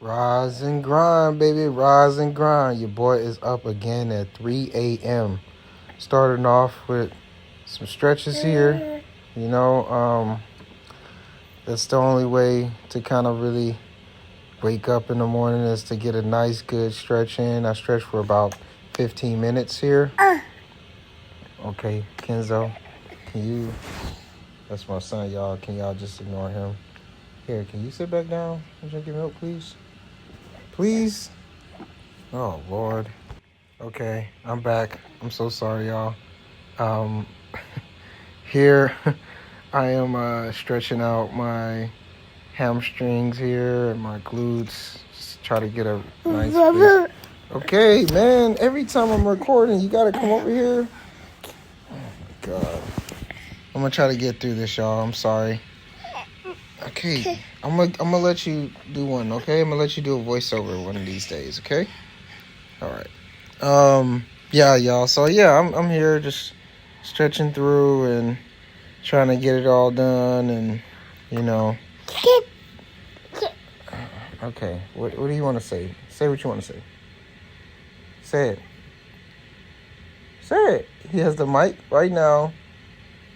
Rise and grind, baby. Rise and grind. Your boy is up again at 3 a.m. Starting off with some stretches here. You know, that's the only way to kind of really wake up in the morning is to get a nice, good stretch in. I stretch for about 15 minutes here. Okay, Kenzo, can you... That's my son, y'all. Can y'all just ignore him? Here, can you sit back down and drink your milk, please? Please? Oh, Lord. Okay, I'm back. I'm so sorry, y'all. Here, I am stretching out my hamstrings here and my glutes. Just try to get a nice fit. Okay, man. Every time I'm recording, you got to come over here. Oh, my God. I'm going to try to get through this, y'all. I'm sorry. Okay, I'm gonna let you do one, okay? I'm gonna let you do a voiceover one of these days, okay? All right. Yeah, y'all. So yeah, I'm here just stretching through and trying to get it all done, and you know. Okay. What do you want to say? Say what you want to say. Say it. Say it. He has the mic right now.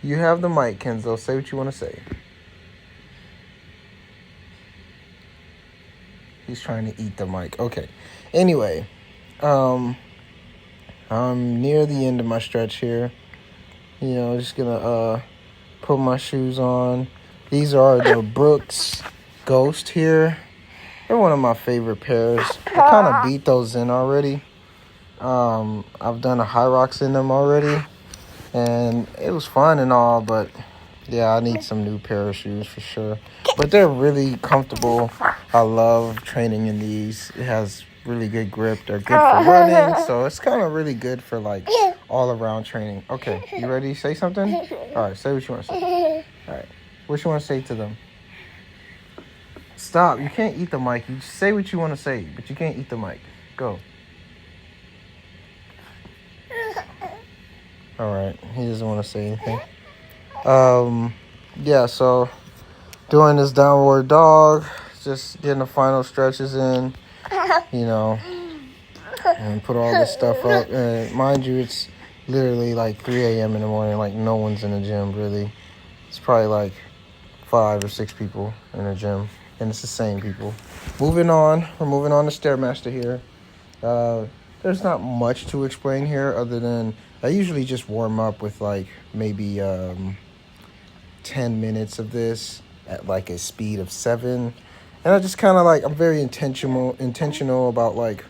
You have the mic, Kenzo. Say what you want to say. He's trying to eat the mic. Okay. Anyway, I'm near the end of my stretch here. You know, just gonna put my shoes on. These are the Brooks Ghost here. They're one of my favorite pairs. I kind of beat those in already. I've done a high rocks in them already, and it was fun and all, but yeah, I need some new pair of shoes for sure. But they're really comfortable. I love training in these. It has really good grip. They're good for running, so it's kind of really good for like all around training. Okay, you ready to say something? All right, say what you want to say. All right, what you want to say to them? Stop, you can't eat the mic. You say what you want to say, but you can't eat the mic. Go. All right, he doesn't want to say anything. Yeah, so doing this downward dog, just getting the final stretches in, you know, and put all this stuff up. And mind you, it's literally like 3 a.m. in the morning, like no one's in the gym, really. It's probably like 5 or 6 people in the gym, and it's the same people. Moving on, we're moving on to StairMaster here. There's not much to explain here other than I usually just warm up with like maybe 10 minutes of this at like a speed of 7, and I just kind of like, I'm very intentional about like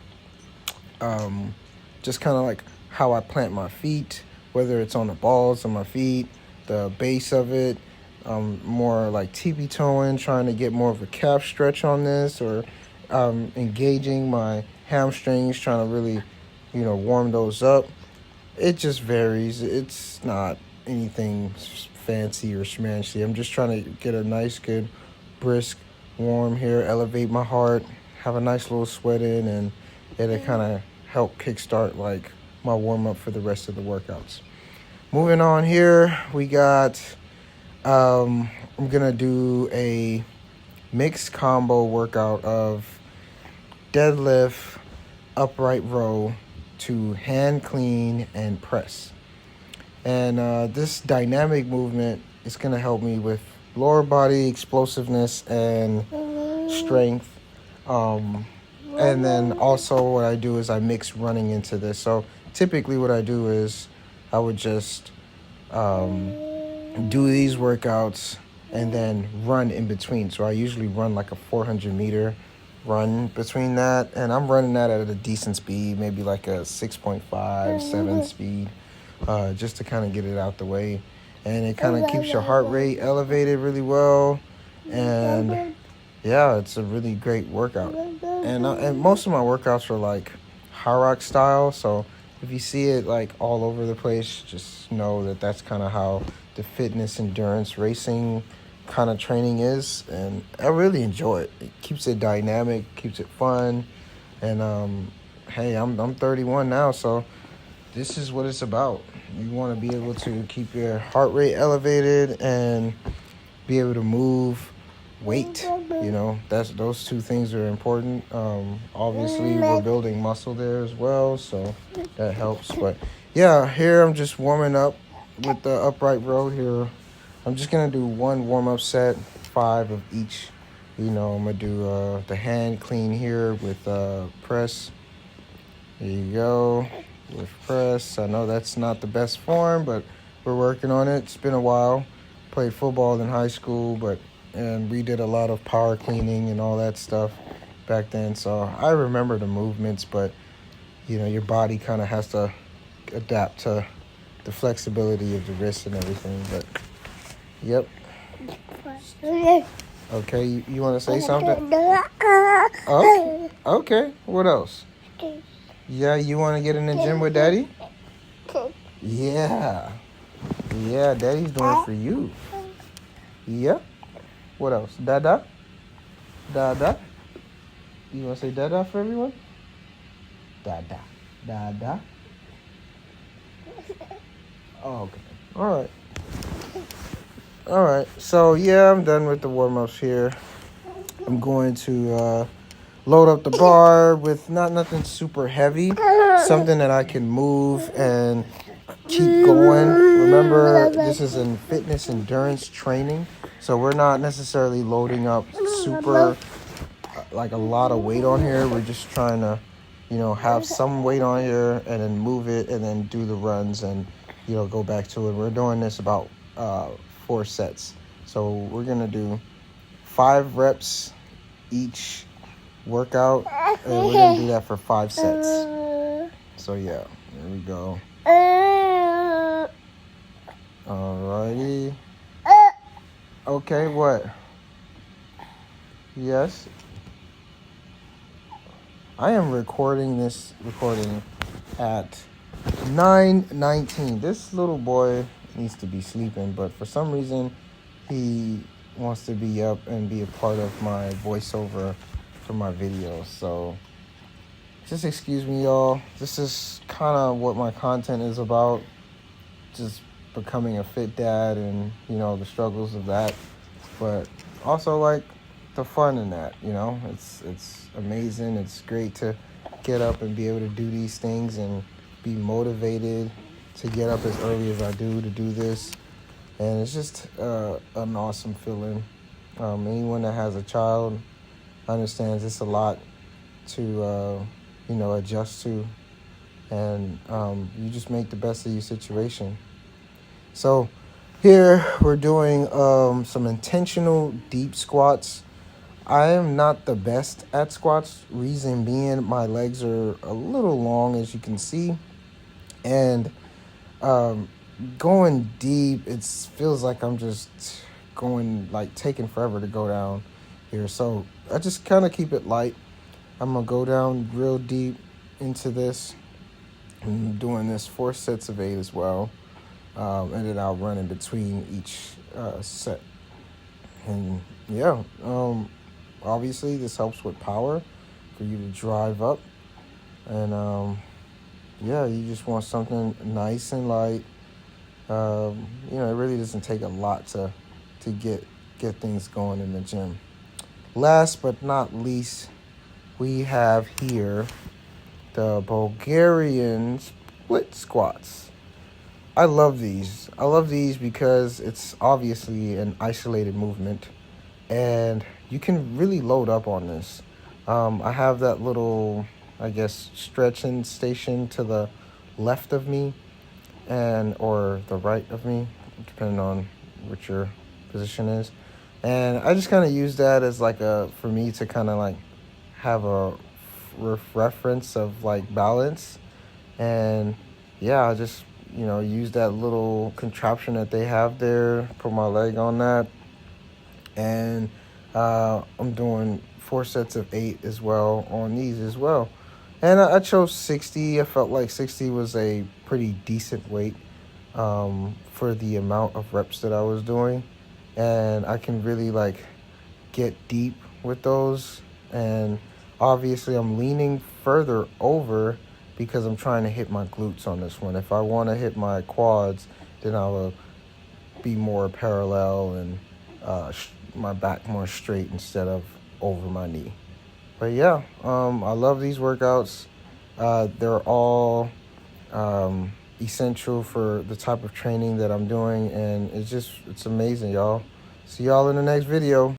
just kind of like how I plant my feet, whether it's on the balls of my feet, the base of it, more like tippy toeing, trying to get more of a calf stretch on this, or engaging my hamstrings, trying to really, you know, warm those up. It just varies. It's not anything fancy or schmancy. I'm just trying to get a nice, good, brisk, warm here, elevate my heart, have a nice little sweat in, and it'll kind of help kickstart like my warm up for the rest of the workouts. Moving on here, we got, I'm gonna do a mixed combo workout of deadlift, upright row to hand clean and press. And this dynamic movement is going to help me with lower body explosiveness and strength. And then also what I do is I mix running into this. So typically what I do is I would just do these workouts and then run in between. So I usually run like a 400-meter run between that. And I'm running that at a decent speed, maybe like a 6.5, 7 speed. Just to kind of get it out the way, and it kind of keeps your heart rate elevated really well, and yeah, it's a really great workout. And most of my workouts are like high rock style, so if you see it like all over the place, just know that that's kind of how the fitness, endurance, racing kind of training is, and I really enjoy it. It keeps it dynamic, keeps it fun, and hey, I'm 31 now, so this is what it's about. You want to be able to keep your heart rate elevated and be able to move weight. Those two things are important. Obviously, we're building muscle there as well, so that helps. But yeah, here I'm just warming up with the upright row here. I'm just gonna do one warm-up set, 5 of each. I'm gonna do the hand clean here with press. There you go, with press. I know that's not the best form, but we're working on it. It's been a while. Played football in high school, and we did a lot of power cleaning and all that stuff back then. So I remember the movements, but your body kind of has to adapt to the flexibility of the wrist and everything. But yep. Okay, you want to say something? Oh, okay. What else? Yeah, you want to get in the gym with Daddy? Yeah. Yeah, Daddy's doing it for you. Yep. What else? Dada? Dada? You want to say Dada for everyone? Dada. Dada. Oh, okay. All right. All right. So, yeah, I'm done with the warm-ups here. I'm going to load up the bar with nothing super heavy. Something that I can move and keep going. Remember, this is in fitness endurance training. So we're not necessarily loading up super, like a lot of weight on here. We're just trying to, have some weight on here and then move it and then do the runs and, go back to it. We're doing this about 4 sets. So we're going to do 5 reps each workout. And we're going to do that for 5 sets. So yeah, there we go. Alrighty. Okay, what? Yes. I am recording at 9:19. This little boy needs to be sleeping, but for some reason he wants to be up and be a part of my voiceover for my videos. So just excuse me, y'all. This is kind of what my content is about. Just becoming a fit dad and, the struggles of that. But also, like, the fun in that, It's amazing. It's great to get up and be able to do these things and be motivated to get up as early as I do to do this. And it's just an awesome feeling. Anyone that has a child understands it's a lot to, adjust to. And you just make the best of your situation. So here we're doing some intentional deep squats. I am not the best at squats. Reason being, my legs are a little long, as you can see. And going deep, it feels like I'm just taking forever to go down here. So I just kind of keep it light. I'm going to go down real deep into this. I'm doing this 4 sets of 8 as well. And then I'll run in between each set. And yeah, obviously this helps with power for you to drive up. And yeah, you just want something nice and light. It really doesn't take a lot to get things going in the gym. Last but not least, we have here the Bulgarian split squats. I love these. Because it's obviously an isolated movement, and you can really load up on this. I have that little, stretching station to the left of me or the right of me, depending on which your position is. And I just kind of use that as for me to kind of have a reference of balance. And yeah, I just use that little contraption that they have there, put my leg on that, and I'm doing 4 sets of 8 as well on these as well. And I chose 60. I felt like 60 was a pretty decent weight for the amount of reps that I was doing, and I can really get deep with those. And obviously I'm leaning further over because I'm trying to hit my glutes on this one. If I want to hit my quads, then I will be more parallel and my back more straight instead of over my knee. But yeah, I love these workouts. They're all essential for the type of training that I'm doing, and it's amazing, y'all. See y'all in the next video.